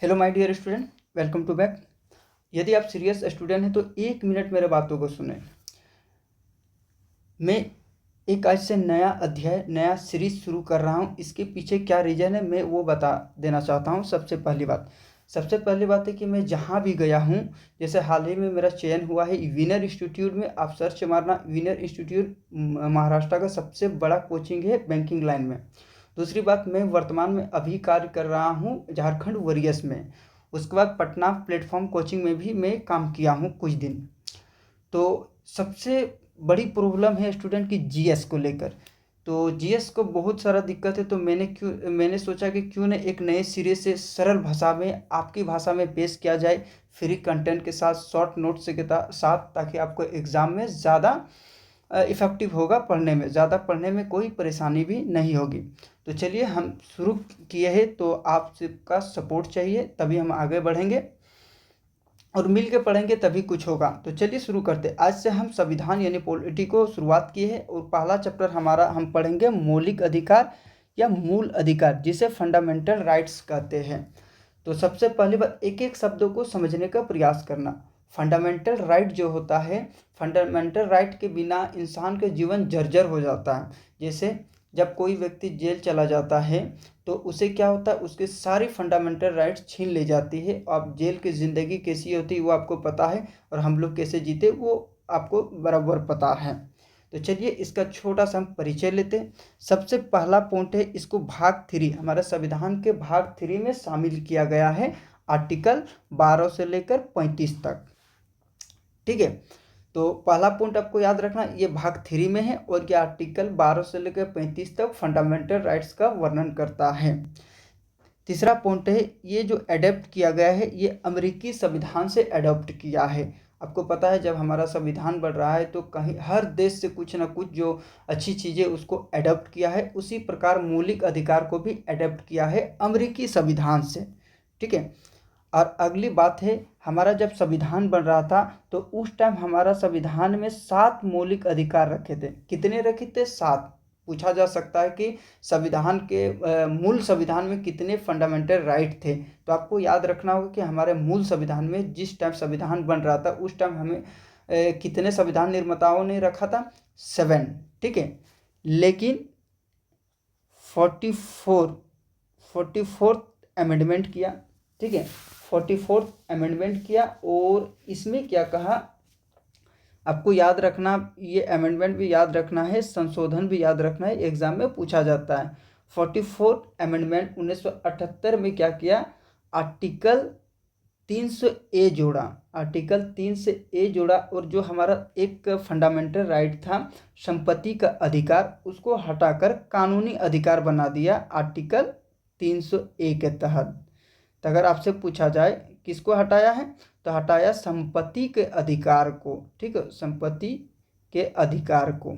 Hello my dear student, welcome to back. यदि आप serious student हैं तो 1 मिनट मेरे बातों को सुने। मैं एक आज से नया अध्याय, नया सीरीज शुरू कर रहा हूँ। इसके पीछे क्या रीज़न है मैं वो बता देना चाहता हूँ। सबसे पहली बात है कि मैं जहाँ भी गया हूँ, जैसे हाल ही में मेरा चयन हुआ है विनर इंस्टीट्यूट में। आप सर्च मारना, विनर इंस्टीट्यूट महाराष्ट्र का सबसे बड़ा कोचिंग है बैंकिंग लाइन में। दूसरी बात, मैं वर्तमान में अभी कार्य कर रहा हूँ झारखंड वॉरियर्स में। उसके बाद पटना प्लेटफॉर्म कोचिंग में भी मैं काम किया हूँ कुछ दिन। तो सबसे बड़ी प्रॉब्लम है स्टूडेंट की जीएस को लेकर। तो जीएस को बहुत सारा दिक्कत है, तो मैंने सोचा कि क्यों न एक नए सिरे से सरल भाषा में, आपकी भाषा में पेश किया जाए, फ्री कंटेंट के साथ, शॉर्ट नोट्स के साथ, ताकि आपको एग्ज़ाम में ज़्यादा इफ़ेक्टिव होगा, पढ़ने में कोई परेशानी भी नहीं होगी। तो चलिए हम शुरू किए हैं, तो आप सबका सपोर्ट चाहिए तभी हम आगे बढ़ेंगे और मिल के पढ़ेंगे तभी कुछ होगा। तो चलिए शुरू करते। आज से हम संविधान यानी पॉलिटी को शुरुआत किए हैं और पहला चैप्टर हमारा हम पढ़ेंगे मौलिक अधिकार या मूल अधिकार, जिसे फंडामेंटल राइट्स कहते हैं। तो सबसे पहली बात, एक एक शब्दों को समझने का प्रयास करना। फंडामेंटल राइट जो होता है, फंडामेंटल राइट के बिना इंसान का जीवन जर्जर हो जाता है। जैसे जब कोई व्यक्ति जेल चला जाता है तो उसे क्या होता है, उसके सारी फंडामेंटल राइट्स छीन ले जाती है। अब जेल की ज़िंदगी कैसी होती है वो आपको पता है, और हम लोग कैसे जीते वो आपको बराबर पता है। तो चलिए इसका छोटा सा हम परिचय लेते हैं। सबसे पहला पॉइंट है, इसको भाग 3, हमारे संविधान के भाग 3 में शामिल किया गया है, आर्टिकल 12 से लेकर 35 तक। ठीक है, तो पहला पॉइंट आपको याद रखना, ये भाग 3 में है और ये आर्टिकल 12 से लेकर 35 तक फंडामेंटल राइट्स का वर्णन करता है। तीसरा पॉइंट है, ये जो एडॉप्ट किया गया है ये अमेरिकी संविधान से एडॉप्ट किया है। आपको पता है जब हमारा संविधान बढ़ रहा है तो कहीं हर देश से कुछ ना कुछ जो अच्छी चीज़ें उसको एडॉप्ट किया है, उसी प्रकार मौलिक अधिकार को भी एडॉप्ट किया है अमेरिकी संविधान से। ठीक है, और अगली बात है, हमारा जब संविधान बन रहा था तो उस टाइम हमारा संविधान में 7 मौलिक अधिकार रखे थे। कितने रखे थे? 7। पूछा जा सकता है कि संविधान के मूल संविधान में कितने फंडामेंटल राइट थे। तो आपको याद रखना होगा कि हमारे मूल संविधान में जिस टाइम संविधान बन रहा था उस टाइम हमें कितने संविधान निर्माताओं ने रखा था? 7। ठीक है, लेकिन 44th अमेंडमेंट किया। ठीक है, 44th अमेंडमेंट किया और इसमें क्या कहा आपको याद रखना, ये अमेंडमेंट भी याद रखना है, संशोधन भी याद रखना है, एग्जाम में पूछा जाता है। 44th अमेंडमेंट 1978 में क्या किया, आर्टिकल 300 ए जोड़ा, आर्टिकल 300 ए जोड़ा, और जो हमारा एक फंडामेंटल राइट था संपत्ति का अधिकार, उसको हटाकर कानूनी अधिकार बना दिया आर्टिकल 300 ए के तहत। तो अगर आपसे पूछा जाए किसको हटाया है, तो हटाया संपत्ति के अधिकार को। ठीक है, संपत्ति के अधिकार को।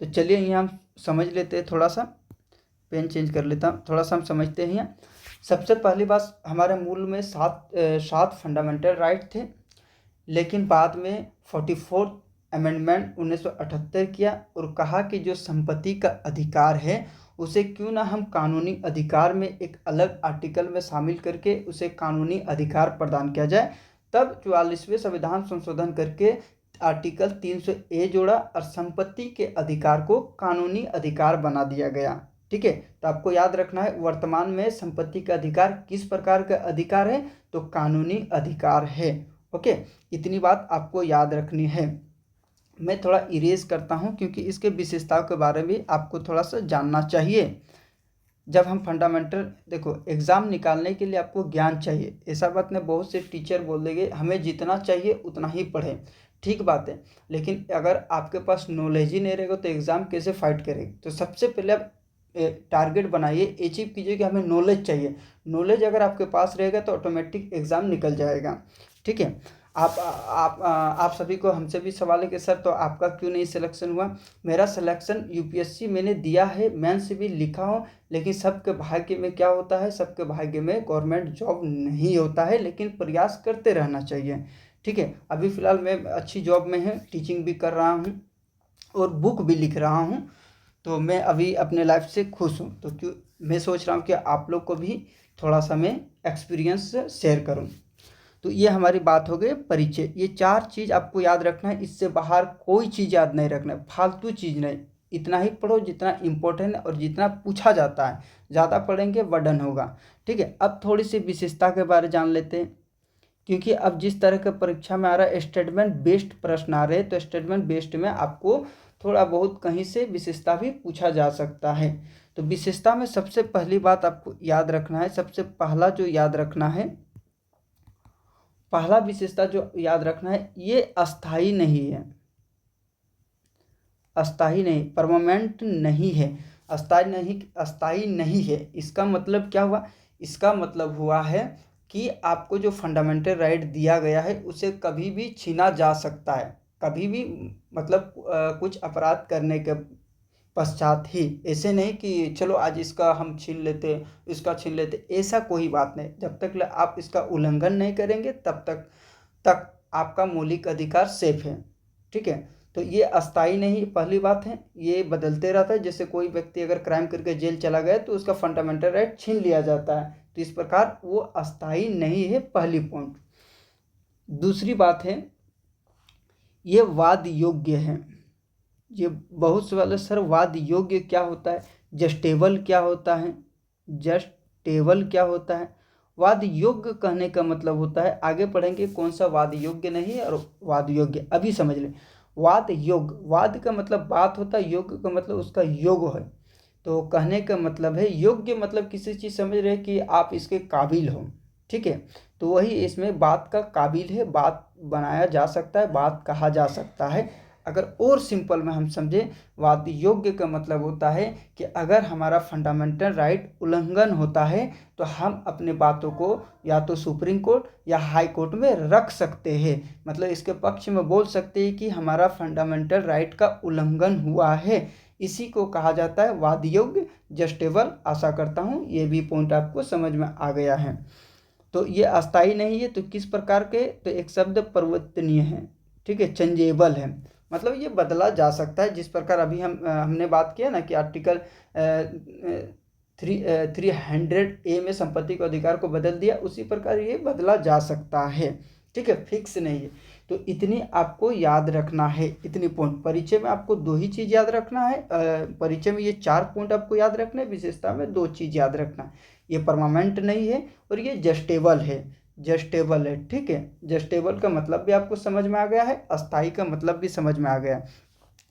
तो चलिए यहाँ हम समझ लेते हैं, थोड़ा सा पेन चेंज कर लेता हूँ, थोड़ा सा हम समझते हैं यहाँ। सबसे पहली बात, हमारे मूल में सात फंडामेंटल राइट थे, लेकिन बाद में 44th अमेंडमेंट 1978 किया और कहा कि जो संपत्ति का अधिकार है उसे क्यों ना हम कानूनी अधिकार में एक अलग आर्टिकल में शामिल करके उसे कानूनी अधिकार प्रदान किया जाए। तब 44वें संविधान संशोधन करके आर्टिकल 300 ए जोड़ा और संपत्ति के अधिकार को कानूनी अधिकार बना दिया गया। ठीक है, तो आपको याद रखना है वर्तमान में संपत्ति का अधिकार किस प्रकार का अधिकार है, तो कानूनी अधिकार है। ओके, इतनी बात आपको याद रखनी है। मैं थोड़ा इरेज करता हूं क्योंकि इसके विशेषताओं के बारे में आपको थोड़ा सा जानना चाहिए। जब हम फंडामेंटल, देखो एग्ज़ाम निकालने के लिए आपको ज्ञान चाहिए, ऐसा बात नहीं बहुत से टीचर बोल देंगे हमें जितना चाहिए उतना ही पढ़ें। ठीक बात है, लेकिन अगर आपके पास नॉलेज ही नहीं रहेगा तो एग्ज़ाम कैसे फाइट करेगी। तो सबसे पहले आप टारगेट बनाइए, अचीव कीजिए कि हमें नॉलेज चाहिए। नॉलेज अगर आपके पास रहेगा तो ऑटोमेटिक एग्ज़ाम निकल जाएगा। ठीक है, आप सभी को हमसे भी सवाल है कि सर तो आपका क्यों नहीं सिलेक्शन हुआ। मेरा सिलेक्शन यूपीएससी मैंने दिया है, मेंस भी लिखा हूँ, लेकिन सबके भाग्य में क्या होता है, सबके भाग्य में गवर्नमेंट जॉब नहीं होता है, लेकिन प्रयास करते रहना चाहिए। ठीक है, अभी फ़िलहाल मैं अच्छी जॉब में है, टीचिंग भी कर रहा हूँ और बुक भी लिख रहा हूँ। तो मैं अभी अपने लाइफ से खुश हूँ, तो क्यों मैं सोच रहा हूँ कि आप लोग को भी थोड़ा सा मैं एक्सपीरियंस शेयर करूँ। तो ये हमारी बात हो गई परिचय। ये 4 चीज़ आपको याद रखना है, इससे बाहर कोई चीज़ याद नहीं रखना है, फालतू चीज़ नहीं। इतना ही पढ़ो जितना इम्पोर्टेंट है और जितना पूछा जाता है, ज़्यादा पढ़ेंगे बर्डन होगा। ठीक है, अब थोड़ी सी विशेषता के बारे जान लेते हैं, क्योंकि अब जिस तरह के परीक्षा में आ रहा है स्टेटमेंट बेस्ड प्रश्न आ रहे हैं, तो स्टेटमेंट बेस्ड में आपको थोड़ा बहुत कहीं से विशेषता भी पूछा जा सकता है। तो विशेषता में सबसे पहली बात आपको याद रखना है, सबसे पहला जो याद रखना है, पहला विशेषता जो याद रखना है, ये अस्थाई नहीं है, अस्थाई नहीं, परमानेंट नहीं है, अस्थाई नहीं है। इसका मतलब क्या हुआ? इसका मतलब हुआ है कि आपको जो फंडामेंटल राइट दिया गया है उसे कभी भी छीना जा सकता है, कभी भी, मतलब कुछ अपराध करने के पश्चात ही। ऐसे नहीं कि चलो आज इसका हम छीन लेते, इसका छीन लेते, ऐसा कोई बात नहीं। जब तक आप इसका उल्लंघन नहीं करेंगे तब तक आपका मौलिक अधिकार सेफ है। ठीक है, तो ये अस्थाई नहीं पहली बात है, ये बदलते रहता है। जैसे कोई व्यक्ति अगर क्राइम करके जेल चला गया तो उसका फंडामेंटल राइट छीन लिया जाता है, तो इस प्रकार वो अस्थाई नहीं है, पहली पॉइंट। दूसरी बात है, ये वाद योग्य है। ये बहुत सवाल, सर वाद योग्य क्या होता है, जस्टेबल क्या होता है, जस्टेबल क्या होता है? वाद योग्य कहने का मतलब होता है, आगे पढ़ेंगे कौन सा वाद योग्य नहीं है और वाद योग्य, अभी समझ लें। वाद योग्य, वाद का मतलब बात होता है, योग्य का मतलब उसका योग है। तो कहने का मतलब है योग्य, मतलब किसी चीज़ समझ रहे कि आप इसके काबिल हो। ठीक है, तो वही इसमें बात का काबिल है, बात बनाया जा सकता है, बात कहा जा सकता है। अगर और सिंपल में हम समझें, वाद योग्य का मतलब होता है कि अगर हमारा फंडामेंटल राइट उल्लंघन होता है तो हम अपने बातों को या तो सुप्रीम कोर्ट या हाई कोर्ट में रख सकते हैं, मतलब इसके पक्ष में बोल सकते हैं कि हमारा फंडामेंटल राइट का उल्लंघन हुआ है। इसी को कहा जाता है वाद योग्य, जस्टेबल। आशा करता हूँ ये भी पॉइंट आपको समझ में आ गया है। तो ये अस्थाई नहीं है, तो किस प्रकार के? तो एक शब्द परिवर्तनीय है, ठीक है, चेंजेबल है, मतलब ये बदला जा सकता है। जिस प्रकार अभी हमने बात किया ना कि आर्टिकल 300A में संपत्ति के अधिकार को बदल दिया, उसी प्रकार ये बदला जा सकता है। ठीक है, फिक्स नहीं है। तो इतनी आपको याद रखना है, इतनी पॉइंट। परिचय में आपको 2 ही चीज़ याद रखना है, परिचय में ये 4 पॉइंट आपको याद रखना है, विशेषता में 2 चीज़ याद रखना है, ये परमानेंट नहीं है और ये जस्टेबल है, जस्टेबल है। ठीक है, जस्टेबल का मतलब भी आपको समझ में आ गया है, अस्थाई का मतलब भी समझ में आ गया।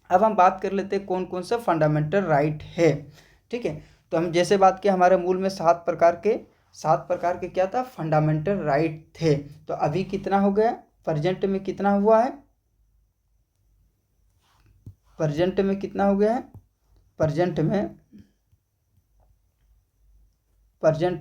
अब हम बात कर लेते हैं कौन कौन सा फंडामेंटल राइट है। ठीक है, तो हम जैसे बात किया हमारे मूल में 7 प्रकार के क्या था, फंडामेंटल राइट थे। तो अभी कितना हो गया, प्रेजेंट में कितना हुआ है, प्रेजेंट में कितना हो गया है, प्रेजेंट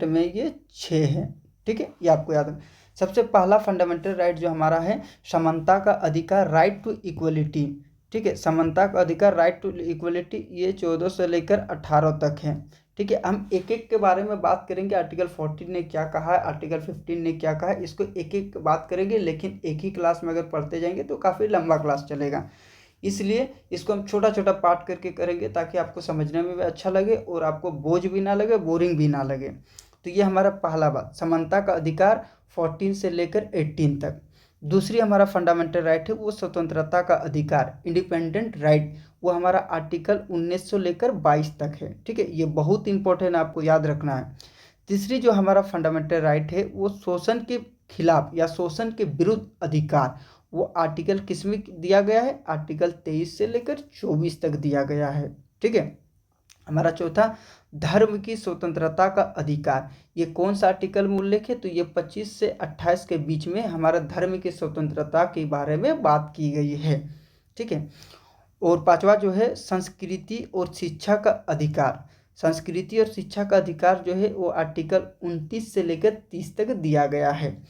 में ये 6 है। ठीक है, ये आपको याद है। सबसे पहला फंडामेंटल राइट जो हमारा है, समानता का अधिकार, राइट टू इक्वलिटी। ठीक है, समानता का अधिकार, राइट टू इक्वलिटी, ये 14 से लेकर 18 तक है। ठीक है, हम एक एक के बारे में बात करेंगे, आर्टिकल 14 ने क्या कहा है, आर्टिकल 15 ने क्या कहा है, इसको एक एक बात करेंगे, लेकिन एक ही क्लास में अगर पढ़ते जाएंगे तो काफ़ी लंबा क्लास चलेगा। इसलिए इसको हम छोटा छोटा पार्ट करके करेंगे ताकि आपको समझने में भी अच्छा लगे और आपको बोझ भी ना लगे, बोरिंग भी ना लगे। तो ये हमारा पहला बात, समानता का अधिकार 14 से लेकर 18 तक। दूसरी हमारा फंडामेंटल राइट है वो स्वतंत्रता का अधिकार, इंडिपेंडेंट राइट, वो हमारा आर्टिकल 19 से लेकर 22 तक है। ठीक है, ये बहुत इंपॉर्टेंट, आपको याद रखना है। तीसरी जो हमारा फंडामेंटल राइट है वो शोषण के खिलाफ या शोषण के विरुद्ध अधिकार, वो आर्टिकल किस में दिया गया है, आर्टिकल 23 से लेकर 24 तक दिया गया है। ठीक है, हमारा चौथा, धर्म की स्वतंत्रता का अधिकार, ये कौन सा आर्टिकल में उल्लेख है, तो ये 25 से 28 के बीच में हमारा धर्म की स्वतंत्रता के बारे में बात की गई है। ठीक है, और पांचवा जो है, संस्कृति और शिक्षा का अधिकार, संस्कृति और शिक्षा का अधिकार जो है वो आर्टिकल 29 से लेकर 30 तक दिया गया है।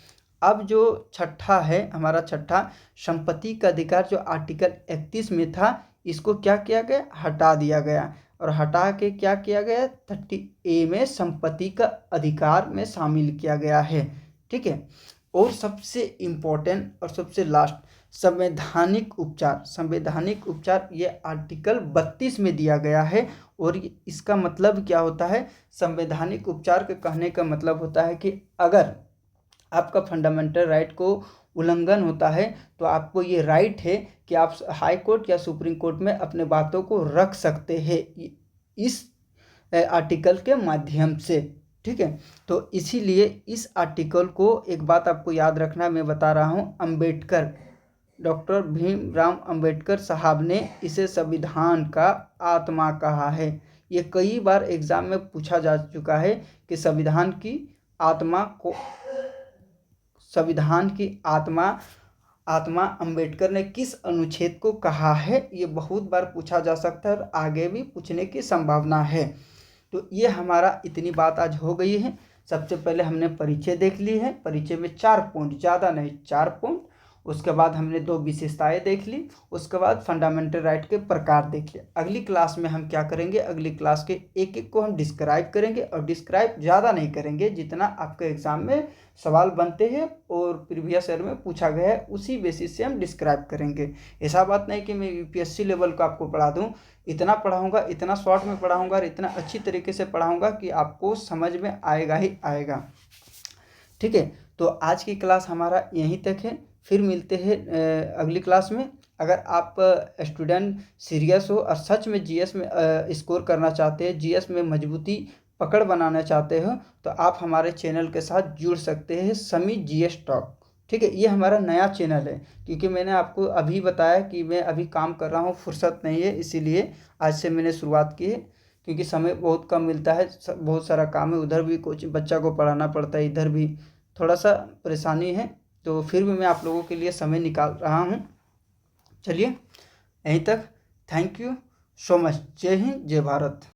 अब जो छठा है हमारा, छठा, संपत्ति का अधिकार, जो आर्टिकल 31 में था, इसको क्या किया गया, हटा दिया गया, और हटा के क्या किया गया, 30A में संपत्ति का अधिकार में शामिल किया गया है। ठीक है, और सबसे इम्पोर्टेंट और सबसे लास्ट, संवैधानिक उपचार, संवैधानिक उपचार ये आर्टिकल 32 में दिया गया है। और इसका मतलब क्या होता है? संवैधानिक उपचार के कहने का मतलब होता है कि अगर आपका फंडामेंटल राइट को उल्लंघन होता है तो आपको ये राइट है कि आप हाई कोर्ट या सुप्रीम कोर्ट में अपने बातों को रख सकते हैं इस आर्टिकल के माध्यम से। ठीक है, तो इसीलिए इस आर्टिकल को एक बात आपको याद रखना, मैं बता रहा हूँ, अंबेडकर, डॉक्टर भीमराव अंबेडकर साहब ने इसे संविधान का आत्मा कहा है। ये कई बार एग्जाम में पूछा जा चुका है कि संविधान की आत्मा अंबेडकर ने किस अनुच्छेद को कहा है, ये बहुत बार पूछा जा सकता है और आगे भी पूछने की संभावना है। तो ये हमारा इतनी बात आज हो गई है। सबसे पहले हमने परिचय देख ली है, परिचय में 4 पॉइंट, ज़्यादा नहीं 4 पॉइंट। उसके बाद हमने 2 विशेषताएं देख ली, उसके बाद फंडामेंटल राइट के प्रकार देख लिए। अगली क्लास में हम क्या करेंगे, अगली क्लास के एक एक को हम डिस्क्राइब करेंगे, और डिस्क्राइब ज़्यादा नहीं करेंगे, जितना आपके एग्जाम में सवाल बनते हैं और प्रीवियस ईयर में पूछा गया है उसी बेसिस से हम डिस्क्राइब करेंगे। ऐसा बात नहीं कि मैं यूपीएससी लेवल का आपको पढ़ा दूँ, इतना पढ़ाऊँगा, इतना शॉर्ट में पढ़ाऊँगा और इतना अच्छी तरीके से पढ़ाऊँगा कि आपको समझ में आएगा ही आएगा। ठीक है, तो आज की क्लास हमारा यहीं तक है, फिर मिलते हैं अगली क्लास में। अगर आप स्टूडेंट सीरियस हो और सच में जीएस में स्कोर करना चाहते हैं, जीएस में मजबूती पकड़ बनाना चाहते हो, तो आप हमारे चैनल के साथ जुड़ सकते हैं, समी जीएस टॉक। ठीक है, ये हमारा नया चैनल है, क्योंकि मैंने आपको अभी बताया कि मैं अभी काम कर रहा हूँ, फुर्सत नहीं है, इसीलिए आज से मैंने शुरुआत की है, क्योंकि समय बहुत कम मिलता है, बहुत सारा काम है, उधर भी कोचिंग बच्चा को पढ़ाना पड़ता है, इधर भी थोड़ा सा परेशानी है, तो फिर भी मैं आप लोगों के लिए समय निकाल रहा हूँ। चलिए यहीं तक, थैंक यू सो मच, जय हिंद जय भारत।